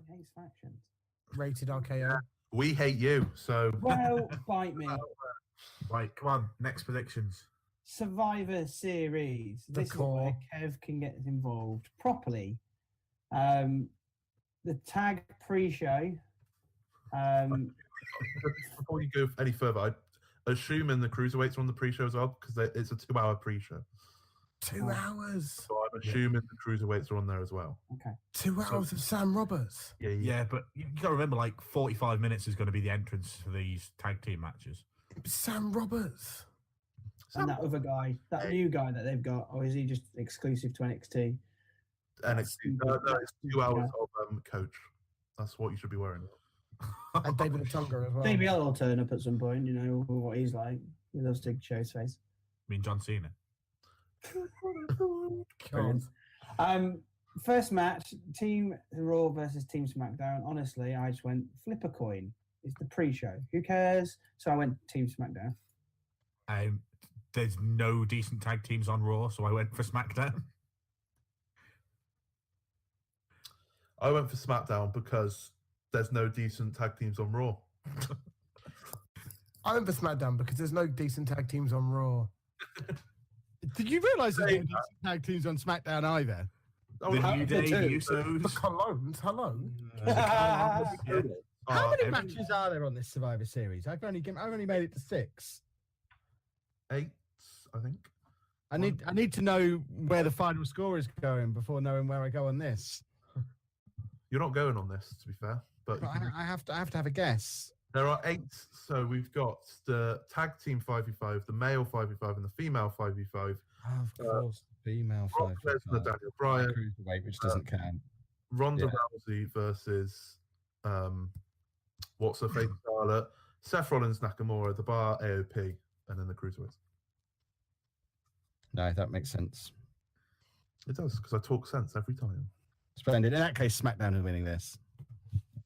hates factions. Rated RKO. We hate you, so. Well, bite me. Right, come on. Next predictions. Survivor Series. The This core. is where Kev can get involved properly. The tag pre-show. Before you go any further, I assume the cruiserweights are on the pre-show as well because it's a 2-hour pre-show. 2 hours. So I'm assuming the cruiserweights are on there as well. Okay. 2 hours of Sam Roberts. Yeah, but you got to remember, like 45 minutes is going to be the entrance for these tag team matches. Sam Roberts. And that other guy, that new guy that they've got, or is he just exclusive to NXT? And it's 2 hours of coach. That's what you should be wearing. And David Otunga as well. JBL will turn up at some point, you know what he's like. He loves to show his face. I mean, John Cena. God. First match, Team Raw versus Team SmackDown. Honestly, I just went flip a coin. It's the pre-show. Who cares? So I went Team SmackDown. There's no decent tag teams on Raw, so I went for SmackDown. I went for SmackDown because there's no decent tag teams on Raw. I went for SmackDown because there's no decent tag teams on Raw. Did you realise there's no decent tag teams on SmackDown either? Oh, The New Day, the Usos. The Colognes, hello. How many matches are there on this Survivor Series? I've only made it to 6. 8, I think. I need to know where the final score is going before knowing where I go on this. You're not going on this, to be fair. But I have to have a guess. there are 8. So we've got the tag team 5v5, the male 5v5, and the female 5v5. Of course, female Brock 5v5. Lesnar, Daniel Bryan, Cruiserweight, which doesn't count. Ronda Yeah. Rousey versus what's her face, Charlotte, Seth Rollins, Nakamura, The Bar, AOP, and then the cruiserweights. No, that makes sense. It does because I talk sense every time. Splendid. In that case, SmackDown is winning this.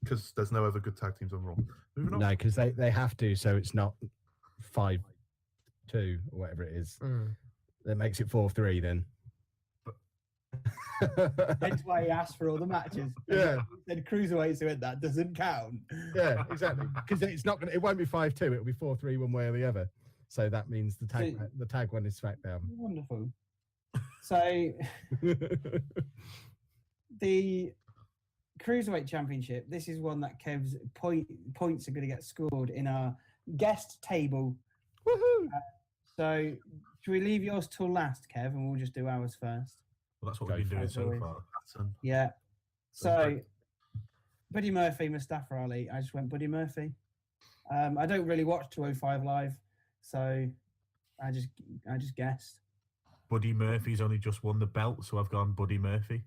Because there's no other good tag teams on Raw. Moving on. No, because they have to, so it's not 5-2 or whatever it is. That makes it 4-3 then. That's why he asked for all the matches. Yeah. He said cruiserweights, so that doesn't count. Yeah, exactly. Because it's not gonna. It won't be 5-2. It'll be 4-3 one way or the other. So that means the tag one is SmackDown. Wonderful. So the Cruiserweight Championship, this is one that Kev's points are going to get scored in our guest table. Woohoo! So should we leave yours till last, Kev, and we'll just do ours first? Well, that's what we've been doing so far. Yeah. So Buddy Murphy, Mustafa Ali. I just went Buddy Murphy. I don't really watch 205 Live, so I just guessed. Buddy Murphy's only just won the belt, so I've gone Buddy Murphy.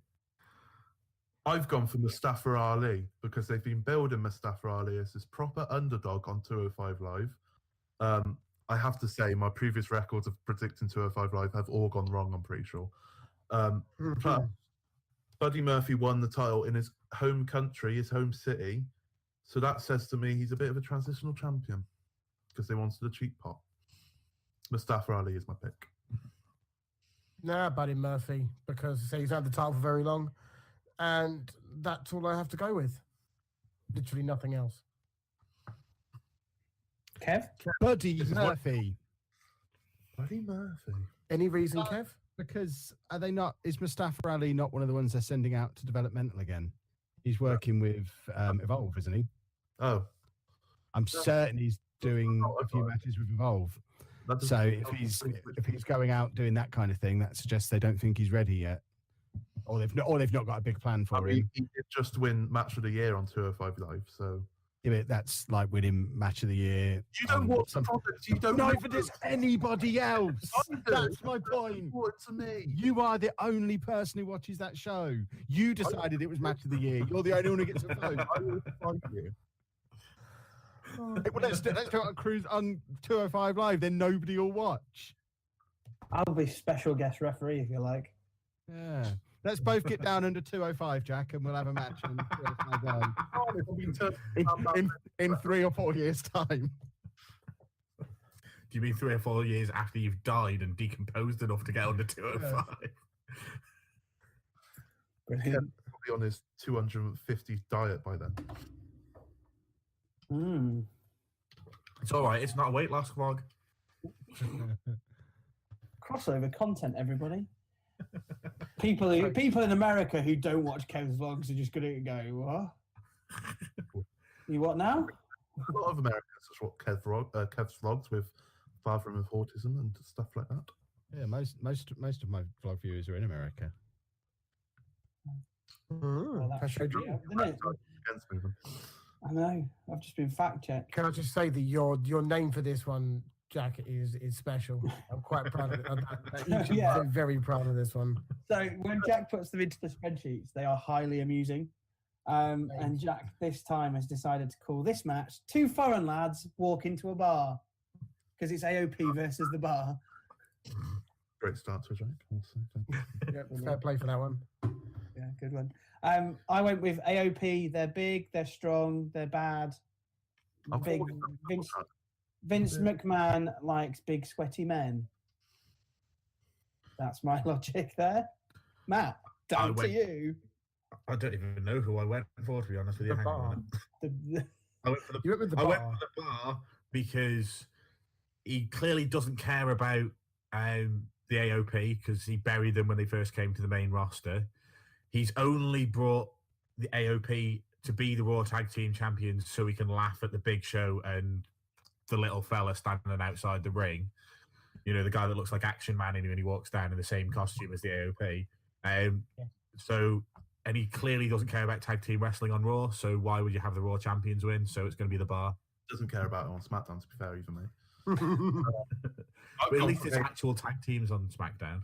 I've gone for Mustafa Ali because they've been building Mustafa Ali as this proper underdog on 205 Live. I have to say, my previous records of predicting 205 Live have all gone wrong, I'm pretty sure. Plus, Buddy Murphy won the title in his home country, his home city. So that says to me he's a bit of a transitional champion because they wanted a cheap pot. Mustafa Ali is my pick. Nah, Buddy Murphy, because he's had the title for very long. And that's all I have to go with. Literally nothing else. Kev? Buddy Murphy. Buddy Murphy. Any reason, Kev? Because are they not? Is Mustafa Ali not one of the ones they're sending out to developmental again? He's working with Evolve, isn't he? Oh. I'm certain he's doing a few matches with Evolve. So if he's going out doing that kind of thing, that suggests they don't think he's ready yet, or they've not got a big plan for him. He did just win Match of the Year on 205 Live, so. Yeah, but that's like winning Match of the Year. You don't watch the product. You don't. Neither does anybody else. That's my point. To me, you are the only person who watches that show. You decided it was Match of the Year. You're the only one who gets a vote. I will fight you. Well, let's do it on Cruise on 205 Live. Then nobody will watch. I'll be special guest referee if you like. Yeah. Let's both get down under 205, Jack, and we'll have a match in 205 in 3 or 4 years' time. Do you mean 3 or 4 years after you've died and decomposed enough to get under 205? Kev be on his 250 diet by then. It's all right. It's not a weight loss vlog. Crossover content, everybody. People in America who don't watch Kev's vlogs are just going to go, what? You what now? A lot of Americans just watch Kev's vlogs with fathering with autism and stuff like that. Yeah, most of my vlog viewers are in America. Well, that Pressure should be drum. up, isn't it? Against movement. I know. I've just been fact checked. Can I just say that your name for this one, Jack, is special. I'm quite proud of it. You should Yeah. be very proud of this one. So when Jack puts them into the spreadsheets, they are highly amusing. And Jack this time has decided to call this match Two Foreign Lads Walk Into a Bar, because it's AOP versus the bar. Great start to a Jack. I'll say. Thank you. Fair play for that one. Yeah, good one. I went with AOP. They're big, they're strong, they're bad. I thought Big we Vince, had- Vince McMahon likes big sweaty men. That's my logic there. Matt, down to went- you. I don't even know who I went for, to be honest with you. The Hang on a bar. minute. I went for the You went with the I went bar. for the bar because he clearly doesn't care about the AOP because he buried them when they first came to the main roster. He's only brought the AOP to be the Raw Tag Team Champions so he can laugh at the Big Show and the little fella standing outside the ring. You know, the guy that looks like Action Man when he walks down in the same costume as the AOP. And he clearly doesn't care about tag team wrestling on Raw, so why would you have the Raw Champions win? So it's going to be the bar. Doesn't care about it on SmackDown, to be fair, either, mate. But at least it's actual tag teams on SmackDown,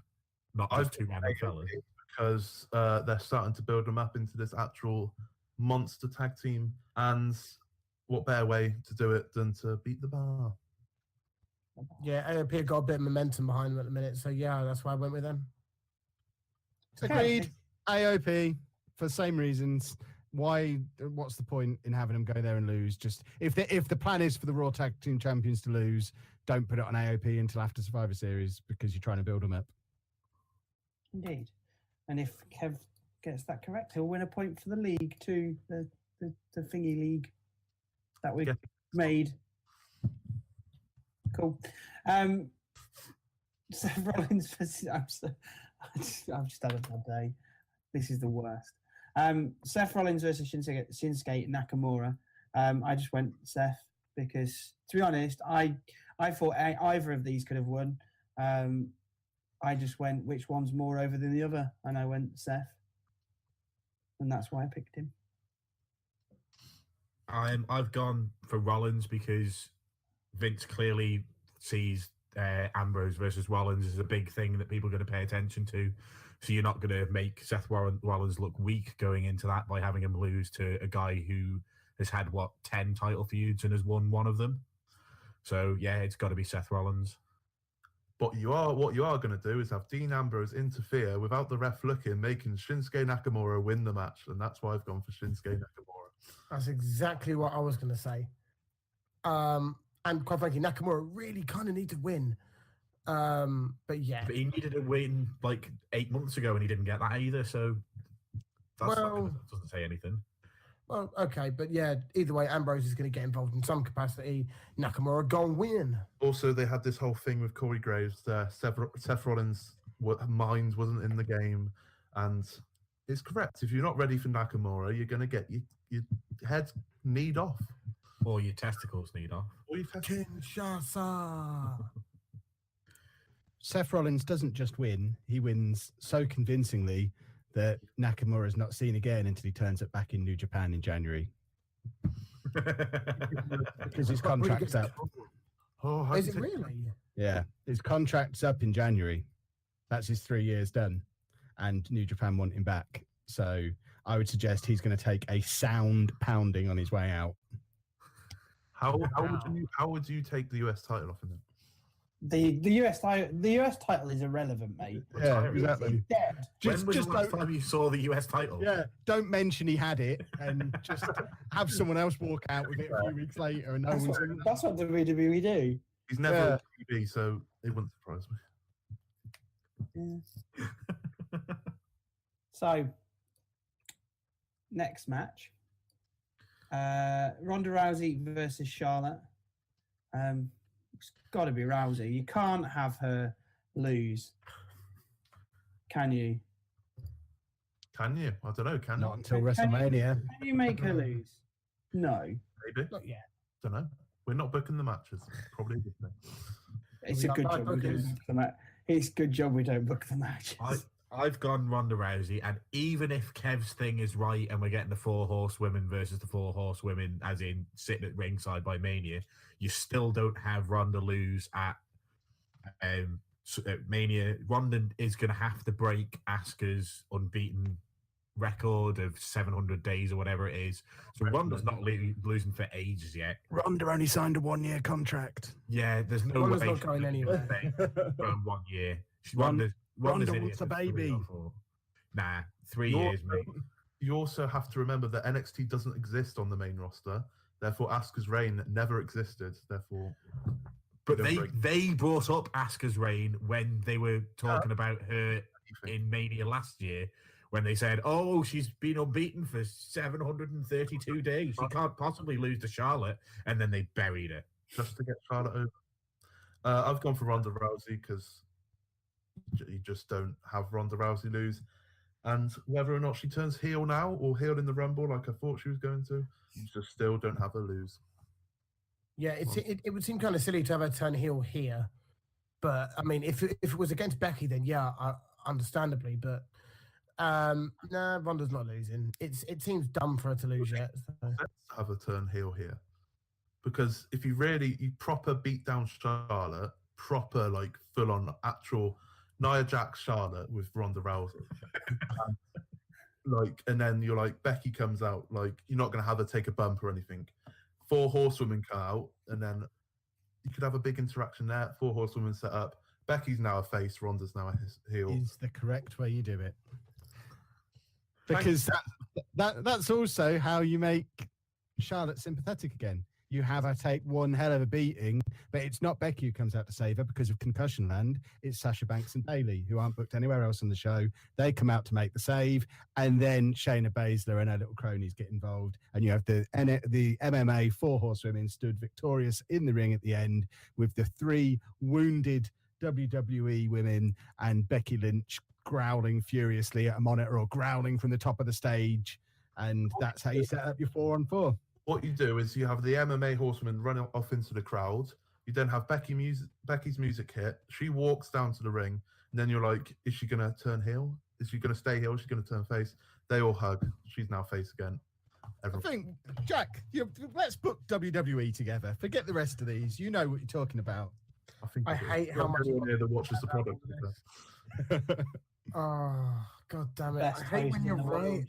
not just two random fellas. Because they're starting to build them up into this actual monster tag team, and what better way to do it than to beat the bar? Yeah, AOP got a bit of momentum behind them at the minute, so yeah, that's why I went with them. Agreed. AOP for the same reasons. Why? What's the point in having them go there and lose? Just if the plan is for the Raw Tag Team Champions to lose, don't put it on AOP until after Survivor Series because you're trying to build them up. Indeed. And if Kev gets that correct, he'll win a point for the league too, the thingy league that we Yeah. made. Cool. Seth Rollins versus I've just had a bad day. This is the worst. Seth Rollins versus Shinsuke Nakamura. I just went Seth because, to be honest, I thought either of these could have won. I just went which one's more over than the other, and I went Seth, and that's why I picked him. I've gone for Rollins because Vince clearly sees Ambrose versus Rollins as a big thing that people are going to pay attention to. So you're not going to make Seth Rollins look weak going into that by having him lose to a guy who has had, 10 title feuds and has won one of them. So, yeah, it's got to be Seth Rollins. What you are going to do is have Dean Ambrose interfere without the ref looking, making Shinsuke Nakamura win the match, and that's why I've gone for Shinsuke Nakamura. That's exactly what I was going to say. And quite frankly, Nakamura really kind of needed to win. But yeah. But he needed a win 8 months ago and he didn't get that either. So that doesn't say anything. Well, okay. But yeah, either way, Ambrose is going to get involved in some capacity. Nakamura gonna win. Also, they had this whole thing with Corey Graves. Seth Rollins' mind wasn't in the game, and it's correct. If you're not ready for Nakamura, you're going to get your head kneed off. Or your testicles need off. Or your testicles. Kinshasa. Seth Rollins doesn't just win; he wins so convincingly that Nakamura is not seen again until he turns up back in New Japan in January because his contract's up. Oh, how Is do it you take- really? Yeah, his contract's up in January. That's his 3 years done, and New Japan want him back. So I would suggest he's going to take a sound pounding on his way out. How would you take the US title off of him? The US title is irrelevant, mate. Yeah, It's exactly. dead. When was the last time you saw the US title? Yeah, don't mention he had it, and just have someone else walk out with it a few weeks later, and no That's one's. that's what the WWE do. He's never on TV, so it wouldn't surprise me. So, next match. Ronda Rousey versus Charlotte. It's got to be Rousey. You can't have her lose, can you? Can you? I don't know. Can Not you? until Can WrestleMania. Can you make her lose? No. Maybe. Not yet. Don't know. We're not booking the matches. Probably a good thing. It's We a got good night job we don't bookers. book the match. It's a good job we don't book the matches. I've gone Ronda Rousey, and even if Kev's thing is right and we're getting the 4 horsewomen versus the 4 horsewomen, as in sitting at ringside by Mania, you still don't have Ronda lose at Mania. Ronda is going to have to break Asuka's unbeaten record of 700 days or whatever it is. So Ronda's not losing for ages yet. Ronda only signed a 1-year contract. Yeah, there's no Ronda's way not she's going gonna anywhere. stay for 1 year. Ronda Ronda's in wants it a for 3 or baby. 4. Nah, 3 You're- years, mate. You also have to remember that NXT doesn't exist on the main roster. Therefore, Asuka's reign never existed. Therefore, But don't they, break they brought up Asuka's reign when they were talking about her anything. in Mania last year, when they said, "Oh, she's been unbeaten for 732 days. She can't possibly lose to Charlotte," and then they buried her. Just to get Charlotte over. I've gone for Ronda Rousey because you just don't have Ronda Rousey lose. And whether or not she turns heel now or heel in the Rumble like I thought she was going to, you just still don't have her lose. Yeah, it would seem kind of silly to have her turn heel here. But, I mean, if it was against Becky, then yeah, understandably. But, no, Ronda's not losing. It seems dumb for her to lose yet. So. Let's have her turn heel here. Because if you proper beat down Charlotte, proper, like, full-on actual Nia Jax Charlotte with Ronda Rousey. And then you're like, Becky comes out, like, you're not going to have her take a bump or anything. 4 horsewomen come out, and then you could have a big interaction there. 4 horsewomen set up. Becky's now a face, Ronda's now a heel. Is the correct way you do it. Because that's also how you make Charlotte sympathetic again. You have her take one hell of a beating, but it's not Becky who comes out to save her because of Concussion Land. It's Sasha Banks and Bayley, who aren't booked anywhere else on the show. They come out to make the save, and then Shayna Baszler and her little cronies get involved, and you have the MMA 4 horsewomen stood victorious in the ring at the end with the 3 wounded WWE women and Becky Lynch growling furiously at a monitor or growling from the top of the stage, and that's how you set up your 4-on-4. What you do is you have the MMA horsewoman run off into the crowd. You then have Becky's music hit. She walks down to the ring, and then you're like, is she going to turn heel? Is she going to stay heel? Is she going to turn face? They all hug. She's now face again. I think, Jack, let's book WWE together. Forget the rest of these. You know what you're talking about. I hate how much- everyone here that watches the product. Oh, God damn it. Best I hate host when in you're the right. world.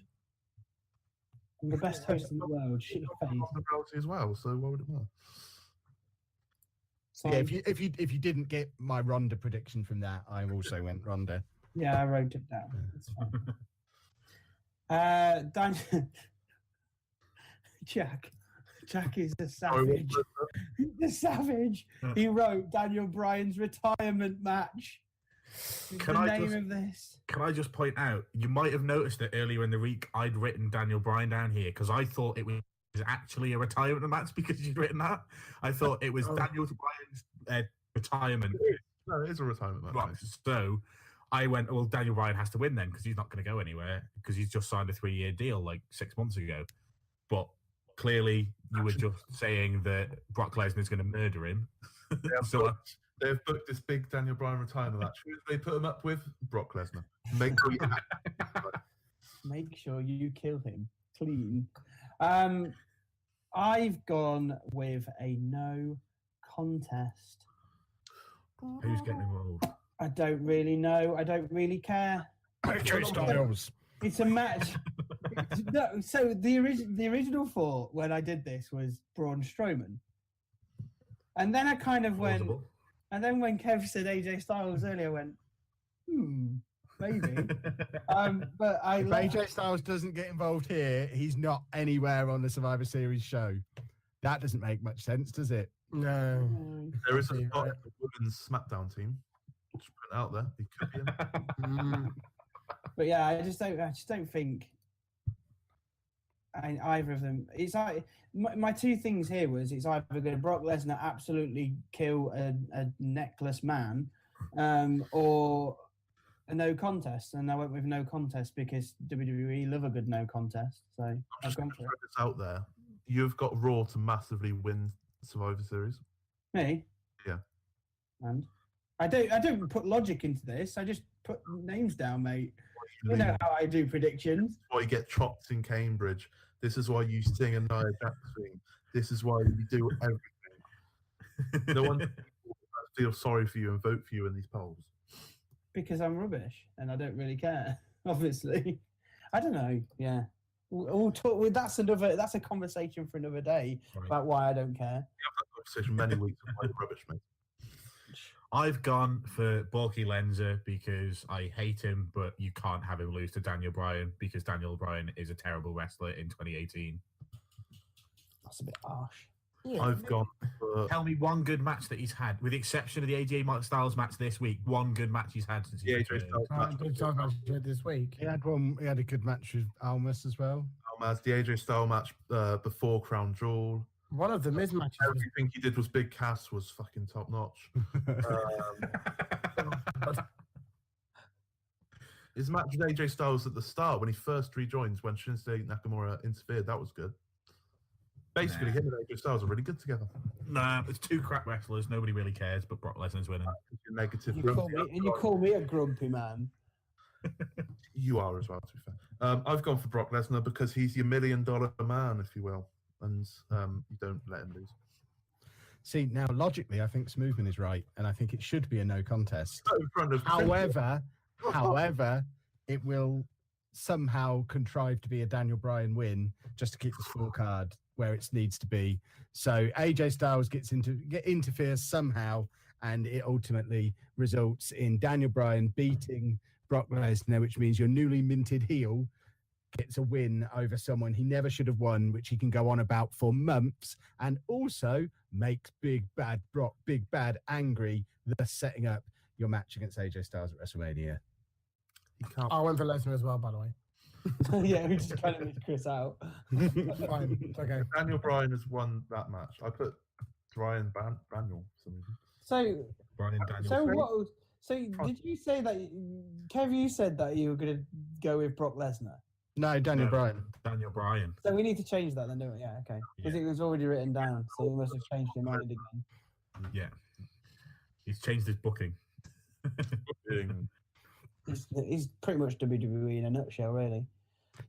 I'm the best host in the world. Shit your face. Ronda Rousey as well, so why would it matter? So, Yeah, if you didn't get my Ronda prediction from that, I also went Ronda. yeah, I wrote it down. It's fine. Dan, Jack is a Sorry, what savage. was that? The savage. He wrote Daniel Bryan's retirement match. Is Can the I name just- of this? Can I just point out, you might have noticed that earlier in the week I'd written Daniel Bryan down here because I thought it was actually a retirement match because you'd written that. I thought it was Oh. Daniel Bryan's retirement. No, it is a retirement match. Right, so I went, well, Daniel Bryan has to win then because he's not going to go anywhere because he's just signed a 3-year deal like 6 months ago. But clearly you were just saying that Brock Lesnar's going to murder him. So They've booked this big Daniel Bryan retirement match. Who did they put him up with? Brock Lesnar. Make sure you Make sure you kill him clean. I've gone with a no contest. who's getting involved? I don't really know. I don't really care. AJ Styles. It's a match. No, so the original thought when I did this was Braun Strowman, and then I kind of went. Plausible. And then when Kev said AJ Styles earlier, I went, maybe. But I If like, AJ Styles doesn't get involved here, he's not anywhere on the Survivor Series show. That doesn't make much sense, does it? No. There is a Yeah. spot in the women's SmackDown team. Just put it out there. He could be in. Mm. But yeah, I just don't think. either of them. It's like my two things here was it's either going to Brock Lesnar absolutely kill a necklace man, or a no contest, and I went with no contest because WWE love a good no contest. So I'm I've just gone going to for throw this out there. You've got Raw to massively win Survivor Series. me. Yeah. And I don't put logic into this. I just put names down, mate. You know how I do predictions. This is why you get chopped in Cambridge. This is why you sing a Nia Jax thing. This is why you do everything. No one feels sorry for you and vote for you in these polls. Because I'm rubbish and I don't really care. Obviously, I don't know. Yeah, we'll talk. That's a conversation for another day about why I don't care. We have that conversation many weeks of white rubbish, mate. I've gone for Borky Lenzer because I hate him, but you can't have him lose to Daniel Bryan because Daniel Bryan is a terrible wrestler in 2018. That's a bit harsh. Yeah. I've gone for Tell me one good match that he's had, with the exception of the AJ Styles match this week. One good match he's had since the he's AJ returned. Styles match. This week. He had a good match with Almas as well. Almas, the AJ Styles match before Crown Jewel. One of the Miz matches. Was, Everything he did was Big Cass was fucking top notch. His match with AJ Styles at the start when he first rejoins, when Shinsuke Nakamura interfered, that was good. Basically, him and AJ Styles are really good together. Nah, it's two crap wrestlers. Nobody really cares, but Brock Lesnar's winning. Negative. You call me a grumpy man. You are as well, to be fair. I've gone for Brock Lesnar because he's your $1 million man, if you will, and you don't let him lose. See, now logically, I think Smoothman is right, and I think it should be a no contest. In front of However, it will somehow contrive to be a Daniel Bryan win just to keep the scorecard where it needs to be. So AJ Styles interferes somehow, and it ultimately results in Daniel Bryan beating Brock Lesnar, which means your newly minted heel gets a win over someone he never should have won, which he can go on about for months, and also makes Big Bad Brock Big Bad angry, thus setting up your match against AJ Styles at WrestleMania. I went for Lesnar as well, by the way. Yeah, we just kind of need Chris out. That's fine. It's okay. Daniel Bryan has won that match. I put Bryan Daniel for some reason. So, Bryan and Daniel. so what? So did you say that? Kev, you said that you were going to go with Brock Lesnar. No, Daniel Bryan. Daniel Bryan. So we need to change that then, don't we? Yeah, okay. Because it was already written down, so you must have changed your mind again. Yeah. He's changed his booking. He's pretty much WWE in a nutshell, really.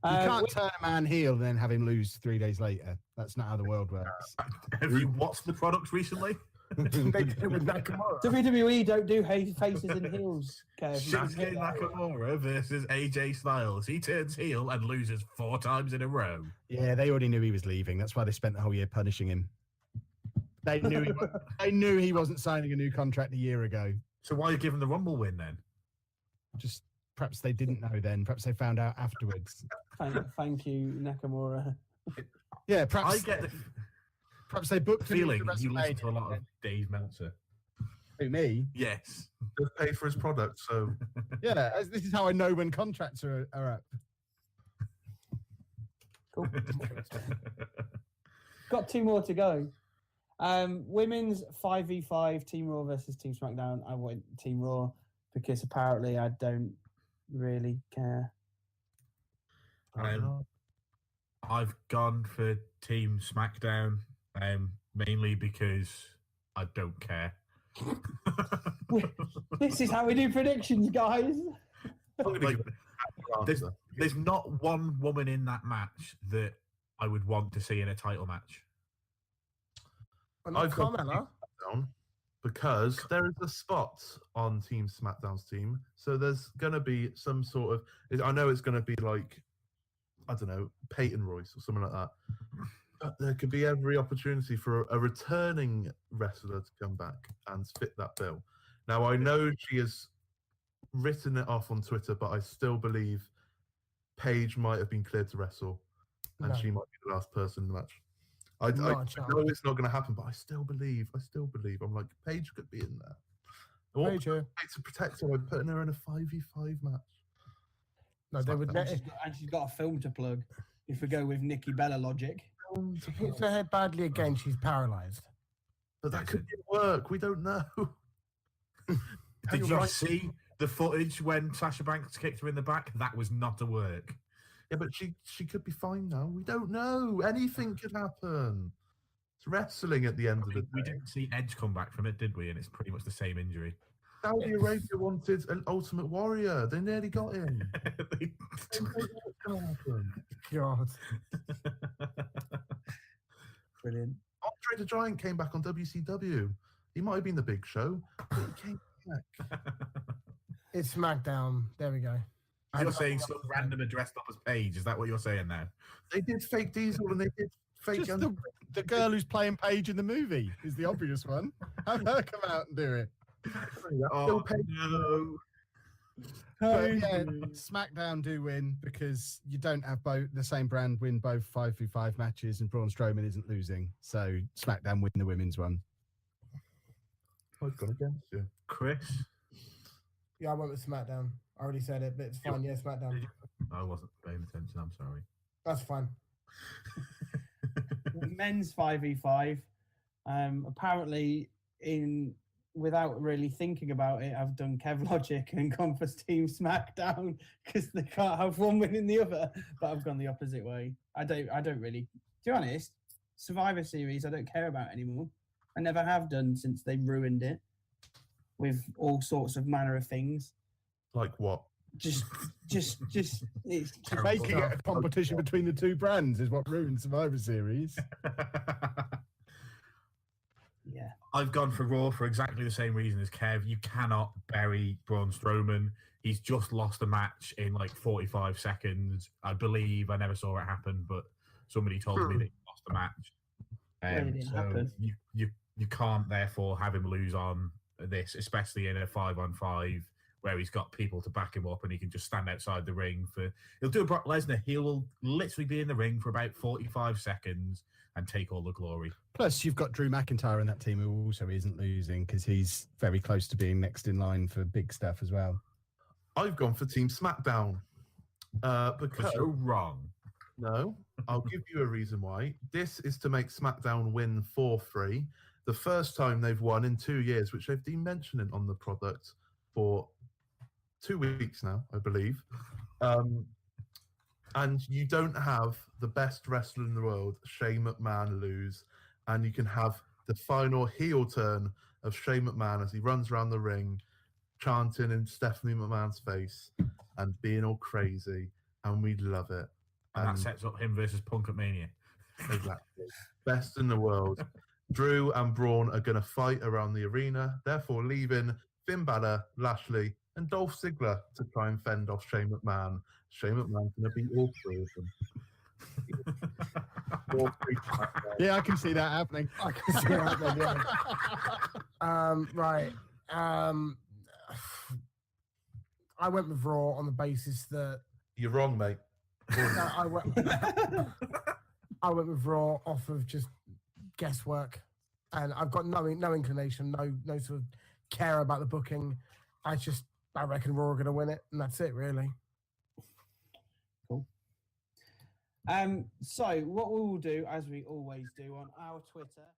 You can't turn a man heel and then have him lose 3 days later. That's not how the world works. Have you watched the product recently? They did it with Nakamura. WWE don't do faces and heels, Kev. Shinsuke Nakamura versus AJ Styles. He turns heel and loses 4 times in a row. Yeah, they already knew he was leaving. That's why they spent the whole year punishing him. They knew he wasn't signing a new contract a year ago. So why are you giving the Rumble win then? Just perhaps they didn't know then. Perhaps they found out afterwards. Thank you, Nakamura. Yeah, perhaps I get the perhaps they booked him feeling into you listen to a WrestleMania. lot of Dave Meltzer. Who, me? Yes. Does pay for his product, so Yeah, this is how I know when contracts are up. Cool. Got 2 more to go. Women's 5v5 Team Raw versus Team SmackDown. I went Team Raw because apparently I don't really care. I've gone for Team SmackDown, mainly because I don't care. This is how we do predictions, guys. Like, there's not one woman in that match that I would want to see in a title match. I've got SmackDown because there is a spot on Team SmackDown's team, so there's gonna be some sort of. I know it's gonna be like, I don't know, Peyton Royce or something like that. But there could be every opportunity for a returning wrestler to come back and fit that bill. Now I know she has written it off on Twitter, but I still believe Paige might have been cleared to wrestle, and she might be the last person in the match. I know it's not going to happen, but I still believe. I'm like, Paige could be in there. And what to protect her by putting her in a 5v5 match? No, they would. And she's got a film to plug. if we go with Nikki Bella logic. She hits her head badly again. She's paralysed. But that could work. We don't know. Did you see the footage when Sasha Banks kicked her in the back? That was not a work. Yeah, but she could be fine now. We don't know. Anything could happen. It's wrestling at the end of the day. We didn't see Edge come back from it, did we? And it's pretty much the same injury. Saudi Arabia wanted an Ultimate Warrior. They nearly got him. God. Brilliant. Andre the Giant came back on WCW. He might have been the Big Show, but he came back. It's SmackDown. There we go. You're saying some randomer dressed up as Paige. Is that what you're saying now? They did fake Diesel and they did fake. Just the girl who's playing Paige in the movie is the obvious one. Have her come out and do it. Oh, no. But yeah, SmackDown do win because you don't have both the same brand win both 5v5 matches, and Braun Strowman isn't losing. So SmackDown win the women's one. I've gone against you. Chris? Yeah, I went with SmackDown. I already said it, but it's fine. Yeah, SmackDown. I wasn't paying attention. I'm sorry. That's fine. Men's 5v5. Apparently, without really thinking about it, I've done Kev Logic and gone for Team SmackDown because they can't have one winning the other. But I've gone the opposite way. I don't really, to be honest, Survivor Series I don't care about anymore. I never have done since they ruined it with all sorts of manner of things. Like what? Just it's just Making it a competition between the two brands is what ruined Survivor Series. Yeah. I've gone for Raw for exactly the same reason as Kev. You cannot bury Braun Strowman. He's just lost a match in like 45 seconds. I believe I never saw it happen, but somebody told me that he lost the match. It didn't happen. You can't therefore have him lose on this, especially in a 5-on-5 where he's got people to back him up and he can just stand outside the ring he'll do a Brock Lesnar. He will literally be in the ring for about 45 seconds and take all the glory. Plus, you've got Drew McIntyre in that team who also isn't losing because he's very close to being next in line for big stuff as well. I've gone for Team SmackDown. Because You're wrong. No, I'll give you a reason why. This is to make SmackDown win for free. The first time they've won in 2 years, which they've been mentioning on the product for 2 weeks now, I believe. And you don't have the best wrestler in the world, Shane McMahon, lose. And you can have the final heel turn of Shane McMahon as he runs around the ring, chanting in Stephanie McMahon's face and being all crazy. And we love it. And that sets up him versus Punk at Mania. Exactly. Best in the world. Drew and Braun are going to fight around the arena, therefore leaving Finn Balor, Lashley, and Dolph Ziggler to try and fend off Shane McMahon. Shane McMahon's going to beat all three of them. Yeah, I can see that happening. I can see that happening, yeah. Right. I went with Raw on the basis that... You're wrong, mate. No, I went with Raw off of just guesswork, and I've got no inclination, no sort of care about the booking. I reckon Raw are going to win it, and that's it, really. Cool. So what we will do, as we always do on our Twitter.